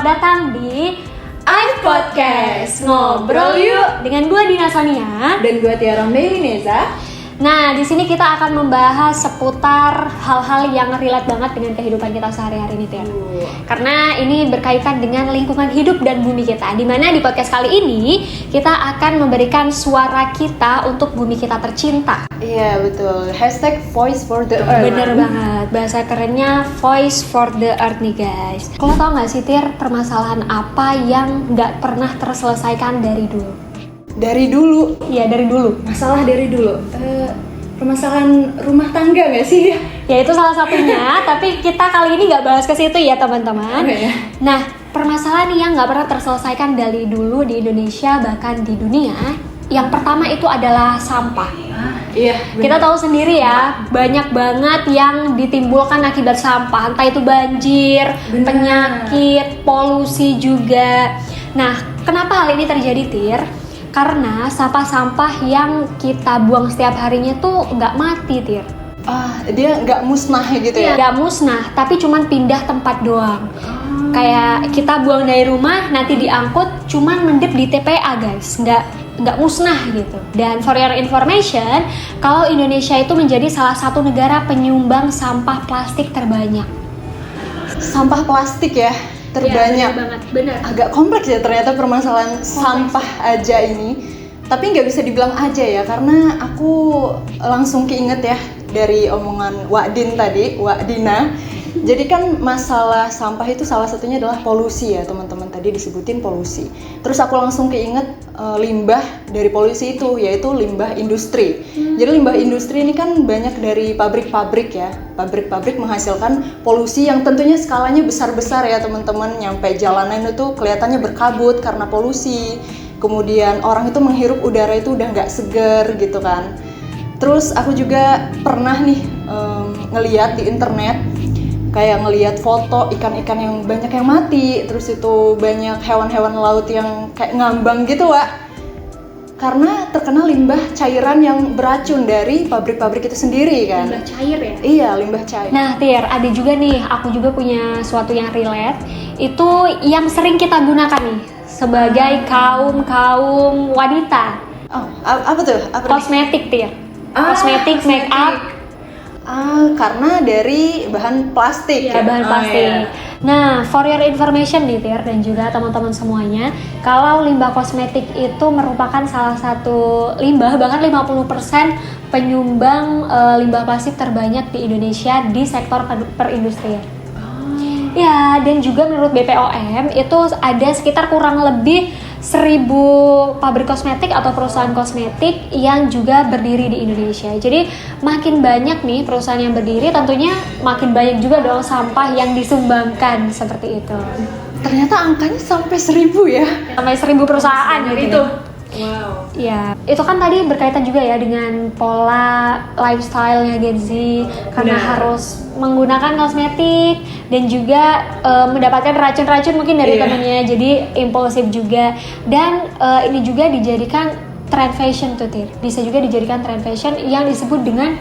datang di I'm Podcast. Ngobrol yuk dengan gue Dina Sonia dan gue Tiara Melineza. Nah, di sini kita akan membahas seputar hal-hal yang relate banget dengan kehidupan kita sehari-hari ini, Tiara. Karena ini berkaitan dengan lingkungan hidup dan bumi kita. Dimana di podcast kali ini kita akan memberikan suara kita untuk bumi kita tercinta. Iya, betul. #Voice for the Earth. Bener banget. Bahasa kerennya Voice for the Earth nih, guys. Kalau tau gak sih, Tir, permasalahan apa yang gak pernah terselesaikan dari dulu? Dari dulu? Iya, dari dulu. Masalah dari dulu? Permasalahan rumah tangga gak sih? Ya, itu salah satunya. Tapi kita kali ini gak bahas ke situ ya, teman-teman. Ya? Nah, permasalahan yang gak pernah terselesaikan dari dulu di Indonesia, bahkan di dunia, yang pertama itu adalah sampah. Iya. Kita tahu sendiri ya, banyak banget yang ditimbulkan akibat sampah. Entah itu banjir, penyakit, polusi juga. Nah, kenapa hal ini terjadi, Tir? Karena sampah-sampah yang kita buang setiap harinya tuh nggak mati, Tir. Dia nggak musnah gitu ya? Nggak musnah, tapi cuman pindah tempat doang. Kayak kita buang dari rumah, nanti diangkut, cuman mendep di TPA, guys. Nggak musnah gitu. Dan for your information, kalau Indonesia itu menjadi salah satu negara penyumbang sampah plastik terbanyak. Sampah plastik ya? Terbanyak. Ya, banget, benar. Agak kompleks ya ternyata permasalahan sampah aja ini. Tapi nggak bisa dibilang aja ya, karena aku langsung keinget ya dari omongan Wak Din tadi, Wak Dina. Jadi kan masalah sampah itu salah satunya adalah polusi ya, teman-teman tadi disebutin polusi. Terus aku langsung keinget limbah dari polusi itu, yaitu limbah industri. Jadi limbah industri ini kan banyak dari pabrik-pabrik ya. Pabrik-pabrik menghasilkan polusi yang tentunya skalanya besar-besar ya, teman-teman. Nyampe jalanan itu kelihatannya berkabut karena polusi. Kemudian orang itu menghirup udara itu udah nggak seger gitu kan. Terus aku juga pernah nih ngeliat di internet, kayak ngelihat foto ikan-ikan yang banyak yang mati, terus itu banyak hewan-hewan laut yang kayak ngambang gitu, Wak. Karena terkena limbah cairan yang beracun dari pabrik-pabrik itu sendiri kan. Limbah cair ya? Iya, limbah cair. Nah, Tir, ada juga nih, aku juga punya suatu yang relate. Itu yang sering kita gunakan nih sebagai kaum wanita. Oh, apa tuh? Kosmetik, Tir. Kosmetik, make up. Karena dari bahan plastik. Ya, bahan plastik. Iya. Nah, for your information nih, Tir, dan juga teman-teman semuanya, kalau limbah kosmetik itu merupakan salah satu limbah, bahkan 50% penyumbang limbah plastik terbanyak di Indonesia di sektor perindustrian. Ya, dan juga menurut BPOM itu ada sekitar kurang lebih 1.000 pabrik kosmetik atau perusahaan kosmetik yang juga berdiri di Indonesia. Jadi makin banyak nih perusahaan yang berdiri, tentunya makin banyak juga dong sampah yang disumbangkan seperti itu. Ternyata angkanya sampai 1.000 ya? Sampai 1.000 perusahaan gitu. Wow. Ya, itu kan tadi berkaitan juga ya dengan pola lifestyle-nya Gen Z, karena harus menggunakan kosmetik dan juga mendapatkan racun-racun mungkin dari temennya, jadi impulsif juga. Dan ini juga dijadikan trend fashion tuh, Tir. Bisa juga dijadikan trend fashion yang disebut dengan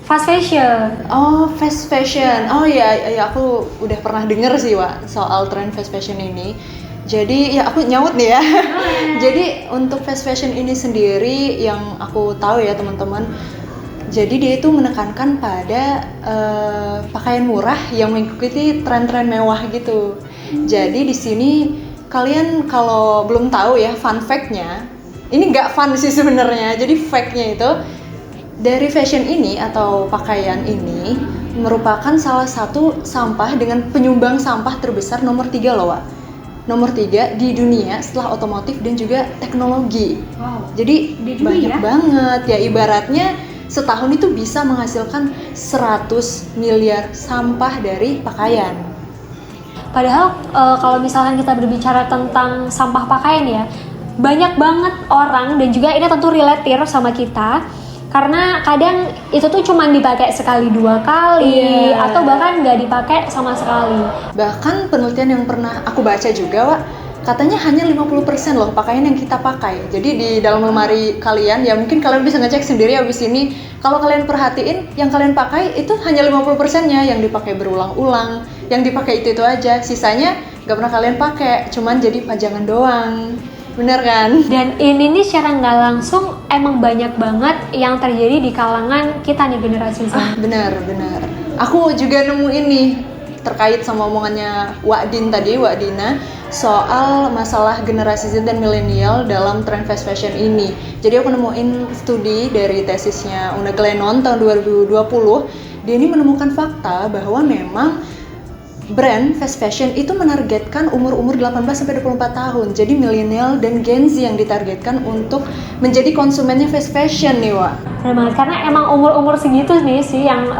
fast fashion. Oh, fast fashion. Oh iya, aku udah pernah denger sih, Wak, soal trend fast fashion ini. Jadi ya aku nyaut nih ya. Jadi untuk fast fashion ini sendiri yang aku tahu ya, teman-teman. Jadi dia itu menekankan pada pakaian murah yang mengikuti tren-tren mewah gitu. Jadi di sini kalian kalau belum tahu ya, fun fact-nya, ini nggak fun sih sebenarnya. Jadi fact-nya itu dari fashion ini atau pakaian ini merupakan salah satu sampah dengan penyumbang sampah terbesar nomor 3 loh, Wak. Nomor 3 di dunia setelah otomotif dan juga teknologi. Wow. Jadi banyak banget ya, ibaratnya setahun itu bisa menghasilkan 100 miliar sampah dari pakaian. Padahal kalau misalkan kita berbicara tentang sampah pakaian ya, banyak banget orang, dan juga ini tentu relate sama kita, karena kadang itu tuh cuma dipakai sekali 2 kali atau bahkan nggak dipakai sama sekali. Bahkan penelitian yang pernah aku baca juga, Wak, katanya hanya 50% loh pakaian yang kita pakai. Jadi di dalam lemari kalian, ya mungkin kalian bisa ngecek sendiri abis ini, kalau kalian perhatiin yang kalian pakai itu hanya 50%-nya yang dipakai berulang-ulang, yang dipakai itu aja, sisanya nggak pernah kalian pakai, cuman jadi pajangan doang. Bener kan? Dan ini nih secara nggak langsung emang banyak banget yang terjadi di kalangan kita nih, generasi Z. Bener. Aku juga nemu ini terkait sama omongannya Wak Dina, soal masalah generasi Z dan milenial dalam tren fast fashion ini. Jadi aku nemuin studi dari tesisnya Una Glennon tahun 2020. Dia ini menemukan fakta bahwa memang brand fast fashion itu menargetkan umur-umur 18-24 tahun. Jadi milenial dan Gen Z yang ditargetkan untuk menjadi konsumennya fast fashion nih, Wak. Benar banget, karena emang umur-umur segitu nih sih yang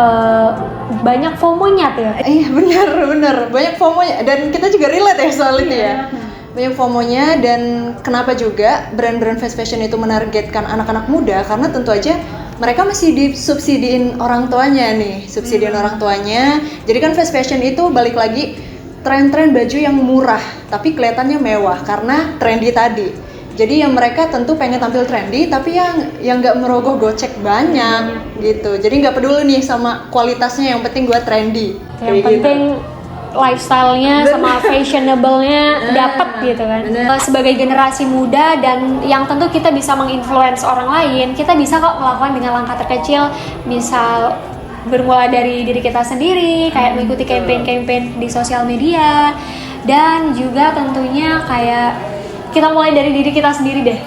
banyak FOMO-nya tuh ya. Iya bener, banyak FOMO-nya, dan kita juga relate ya soal itu ya. Banyak FOMO-nya, dan kenapa juga brand-brand fast fashion itu menargetkan anak-anak muda, karena tentu aja mereka masih disubsidiin orang tuanya nih, orang tuanya. Jadi kan fast fashion itu balik lagi tren-tren baju yang murah tapi kelihatannya mewah karena trendy tadi. Jadi yang mereka tentu pengen tampil trendy tapi yang nggak merogoh gocek banyak gitu. Jadi nggak peduli nih sama kualitasnya, yang penting gua trendy. Yang penting lifestyle-nya sama fashionable-nya dapat gitu kan. Sebagai generasi muda dan yang tentu kita bisa menginfluence orang lain, kita bisa kok melakukan dengan langkah terkecil, misal bermula dari diri kita sendiri, kayak mengikuti campaign-campaign di sosial media, dan juga tentunya kayak kita mulai dari diri kita sendiri deh,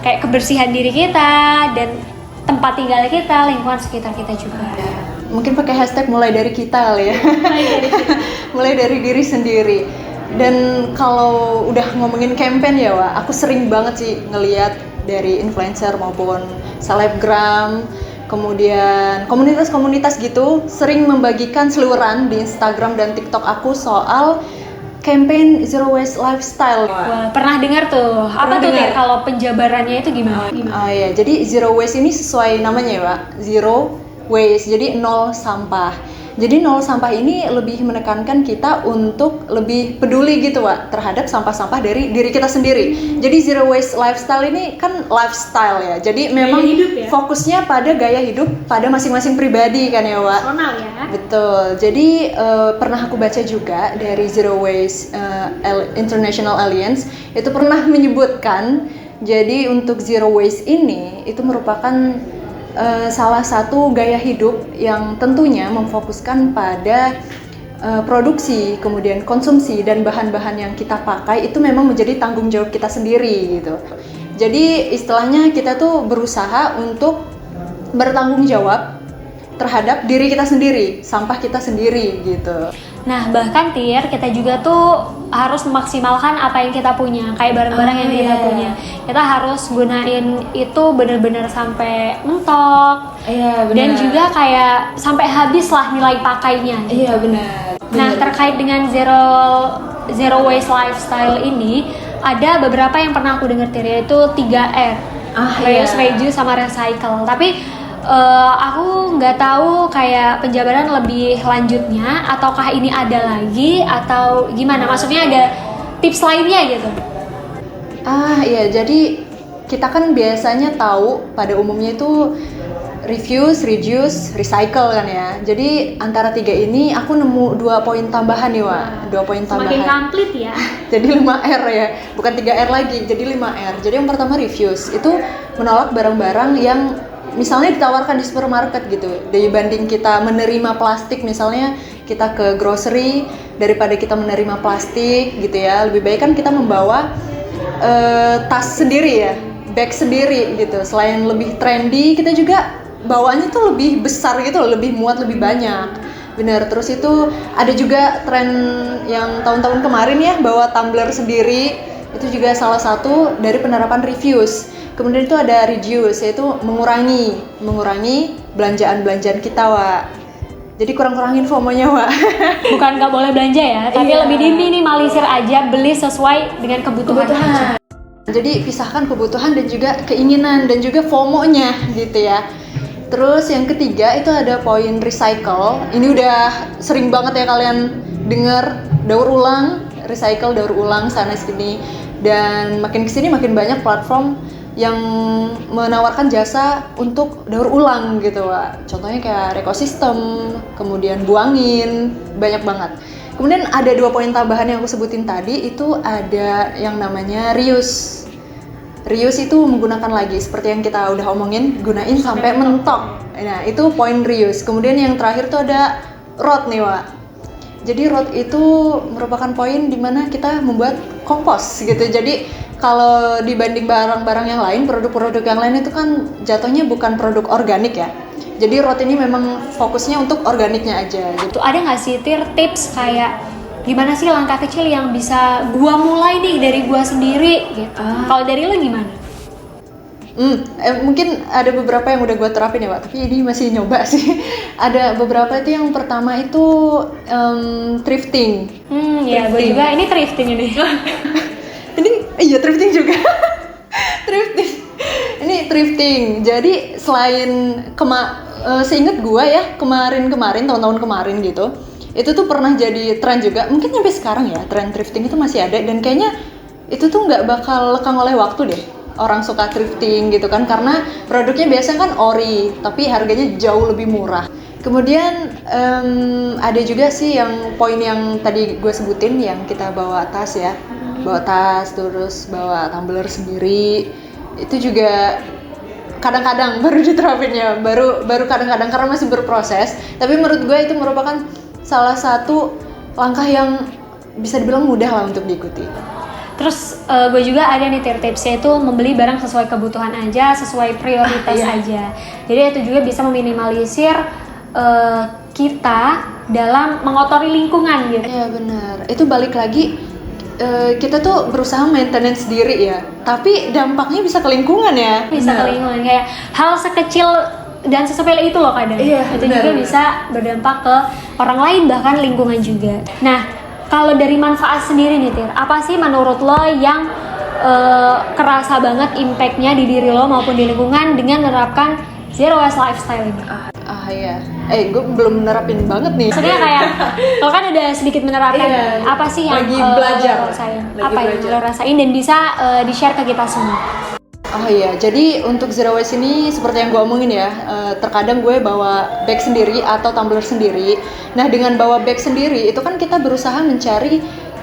kayak kebersihan diri kita dan tempat tinggal kita, lingkungan sekitar kita juga. Mungkin pakai hashtag mulai dari kita kali ya. Mulai dari diri sendiri. Dan kalau udah ngomongin campaign ya, Wak, aku sering banget sih ngeliat dari influencer maupun selebgram, kemudian komunitas-komunitas gitu sering membagikan seluruhan di Instagram dan TikTok aku soal campaign Zero Waste Lifestyle. Wah, pernah dengar tuh. Apa tuh Tir, kalau penjabarannya itu gimana? Oh iya, jadi Zero Waste ini sesuai namanya ya, Wak. Zero waste, jadi nol sampah. Jadi nol sampah ini lebih menekankan kita untuk lebih peduli gitu, Wak, terhadap sampah-sampah dari diri kita sendiri. Jadi zero waste lifestyle ini kan lifestyle ya. Jadi memang fokusnya pada gaya hidup pada masing-masing pribadi kan ya, Wak. Personal ya. Betul. Jadi pernah aku baca juga dari Zero Waste International Alliance itu pernah menyebutkan, jadi untuk zero waste ini itu merupakan salah satu gaya hidup yang tentunya memfokuskan pada produksi, kemudian konsumsi, dan bahan-bahan yang kita pakai itu memang menjadi tanggung jawab kita sendiri gitu. Jadi istilahnya kita tuh berusaha untuk bertanggung jawab terhadap diri kita sendiri, sampah kita sendiri gitu. Nah, bahkan Tir, kita juga tuh harus memaksimalkan apa yang kita punya, kayak barang-barang yang kita punya. Kita harus gunain itu benar-benar sampai mentok. Iya, benar. Dan juga kayak sampai habis lah nilai pakainya. Iya, benar. Nah, terkait dengan zero waste lifestyle ini, ada beberapa yang pernah aku dengar Tir, yaitu 3R. Reuse, reduce, sama recycle. Tapi aku nggak tahu kayak penjabaran lebih lanjutnya, ataukah ini ada lagi atau gimana? Maksudnya ada tips lainnya gitu? Iya, jadi kita kan biasanya tahu pada umumnya itu refuse, reduce, recycle kan ya. Jadi antara 3 ini aku nemu 2 poin tambahan nih, Wak. 2 poin tambahan. Semakin komplit ya. Jadi 5R ya, bukan 3R lagi, jadi 5R. Jadi yang pertama refuse, itu menolak barang-barang yang misalnya ditawarkan di supermarket gitu, dibanding kita menerima plastik. Misalnya kita ke grocery, daripada kita menerima plastik gitu ya, lebih baik kan kita membawa tas sendiri ya, bag sendiri gitu. Selain lebih trendy, kita juga bawaannya tuh lebih besar gitu, lebih muat, lebih banyak. Bener. Terus itu ada juga tren yang tahun-tahun kemarin ya, bawa tumbler sendiri, itu juga salah satu dari penerapan refuse. Kemudian itu ada reduce, yaitu mengurangi belanjaan kita, Wak. Jadi kurang-kurangin FOMO-nya, Wak. Bukan nggak boleh belanja ya, tapi lebih diminimalisir aja, beli sesuai dengan kebutuhan aja. Jadi pisahkan kebutuhan dan juga keinginan dan juga FOMO-nya gitu ya. Terus yang ketiga itu ada poin recycle. Ini udah sering banget ya kalian dengar, daur ulang, recycle, daur ulang sana sini. Dan makin kesini makin banyak platform yang menawarkan jasa untuk daur ulang gitu, Wak. Contohnya kayak Rekosistem, kemudian Buangin, banyak banget. Kemudian ada 2 poin tambahan yang aku sebutin tadi, itu ada yang namanya reuse. Reuse itu menggunakan lagi, seperti yang kita udah omongin, gunain sampai mentok. Nah, itu poin reuse. Kemudian yang terakhir tuh ada road nih, Wak. Jadi road itu merupakan poin dimana kita membuat kompos gitu. Jadi kalau dibanding barang-barang yang lain, produk-produk yang lain itu kan jatuhnya bukan produk organik ya. Jadi road ini memang fokusnya untuk organiknya aja. Gitu. Ada nggak sih Tir tips kayak gimana sih langkah kecil yang bisa gua mulai nih dari gua sendiri gitu? Kalau dari lo gimana? Mungkin ada beberapa yang udah gue terapin ya, Pak, tapi ini masih nyoba sih. Ada beberapa itu, yang pertama itu thrifting. Ya gue juga ini thrifting ini. Ini iya thrifting juga. Thrifting. Ini thrifting. Jadi selain seingat gue ya, kemarin tahun-tahun kemarin gitu, itu tuh pernah jadi tren juga. Mungkin sampai sekarang ya tren thrifting itu masih ada, dan kayaknya itu tuh nggak bakal lekang oleh waktu deh. Orang suka thrifting gitu kan, karena produknya biasanya kan ori, tapi harganya jauh lebih murah. Kemudian ada juga sih yang poin yang tadi gue sebutin, yang kita bawa tas ya, bawa tas terus bawa tumbler sendiri, itu juga kadang-kadang baru diterapinnya, baru kadang-kadang karena masih berproses. Tapi menurut gue itu merupakan salah satu langkah yang bisa dibilang mudah lah untuk diikuti. Terus gue juga ada nih tipsnya, itu membeli barang sesuai kebutuhan aja, sesuai prioritas aja. Jadi itu juga bisa meminimalisir kita dalam mengotori lingkungan gitu. Iya benar. Itu balik lagi, kita tuh berusaha maintenance diri ya, tapi dampaknya bisa ke lingkungan ya. Bisa ke lingkungan, kayak hal sekecil dan sesepele itu loh kadang. Itu juga bisa berdampak ke orang lain, bahkan lingkungan juga. Nah, kalau dari manfaat sendiri nih Tir, apa sih menurut lo yang kerasa banget impact-nya di diri lo maupun di lingkungan dengan menerapkan zero waste lifestyle ini? Iya. Gue belum nerapin banget nih. Maksudnya kayak, lo kan udah sedikit menerapkan, apa sih yang lagi belajar. lo rasain? Apa yang lo rasain dan bisa di-share ke kita semua? Oh iya, jadi untuk zero waste ini seperti yang gue omongin ya, terkadang gue bawa bag sendiri atau tumbler sendiri. Nah, dengan bawa bag sendiri itu kan kita berusaha mencari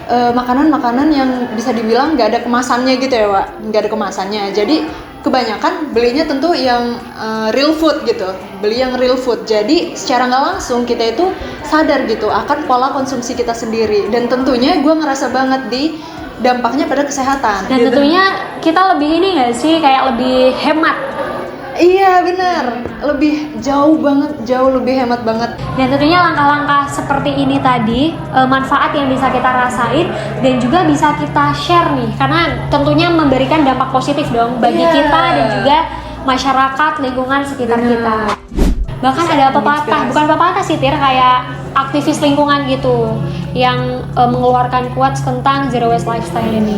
makanan-makanan yang bisa dibilang nggak ada kemasannya gitu ya, Wak. Nggak ada kemasannya. Jadi kebanyakan belinya tentu yang real food gitu, beli yang real food. Jadi secara nggak langsung kita itu sadar gitu akan pola konsumsi kita sendiri. Dan tentunya gue ngerasa banget di dampaknya pada kesehatan. Dan gitu. tentunya kita lebih ini nggak sih, kayak lebih hemat. Iya benar, jauh lebih hemat banget. Dan tentunya langkah-langkah seperti ini tadi, manfaat yang bisa kita rasain dan juga bisa kita share nih, karena tentunya memberikan dampak positif dong bagi kita dan juga masyarakat lingkungan sekitar kita. Bahkan ada pepatah, bukan pepatah sih Tir, kayak aktivis lingkungan gitu yang mengeluarkan quotes tentang zero waste lifestyle ini.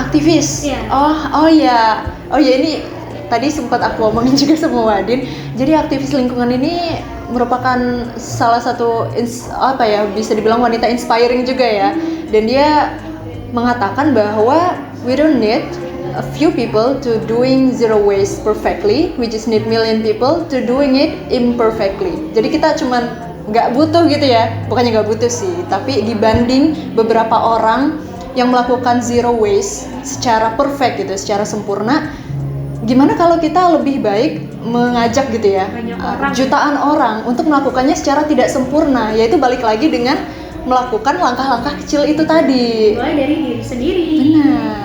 Aktivis. Iya. Oh ya ini tadi sempat aku omongin juga sama Wadin. Jadi aktivis lingkungan ini merupakan salah satu bisa dibilang wanita inspiring juga ya. Dan dia mengatakan bahwa we don't need a few people to doing zero waste perfectly, we just need million people to doing it imperfectly. Jadi kita cuman nggak butuh gitu ya, bukannya nggak butuh sih, tapi dibanding beberapa orang yang melakukan zero waste secara perfect gitu, secara sempurna, gimana kalau kita lebih baik mengajak gitu ya jutaan orang untuk melakukannya secara tidak sempurna, yaitu balik lagi dengan melakukan langkah-langkah kecil itu tadi. Mulai dari diri sendiri. Benar.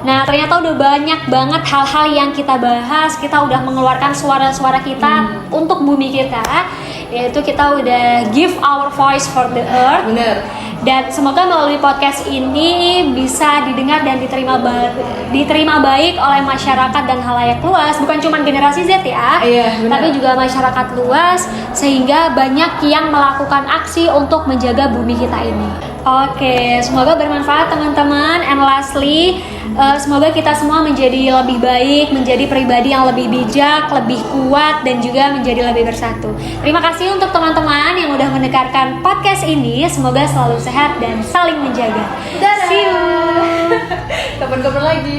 Nah, ternyata udah banyak banget hal-hal yang kita bahas. Kita udah mengeluarkan suara-suara kita untuk bumi kita, yaitu kita udah give our voice for the earth. Benar. Dan semoga melalui podcast ini bisa didengar dan diterima baik oleh masyarakat dan halayak luas, bukan cuma generasi Z ya, tapi juga masyarakat luas, sehingga banyak yang melakukan aksi untuk menjaga bumi kita ini. Oke, semoga bermanfaat teman-teman. And lastly, semoga kita semua menjadi lebih baik, menjadi pribadi yang lebih bijak, lebih kuat, dan juga menjadi lebih bersatu. Terima kasih untuk teman-teman yang udah mendengarkan podcast ini. Semoga selalu sehat dan saling menjaga. Dadah. See you. Kapan-kapan lagi.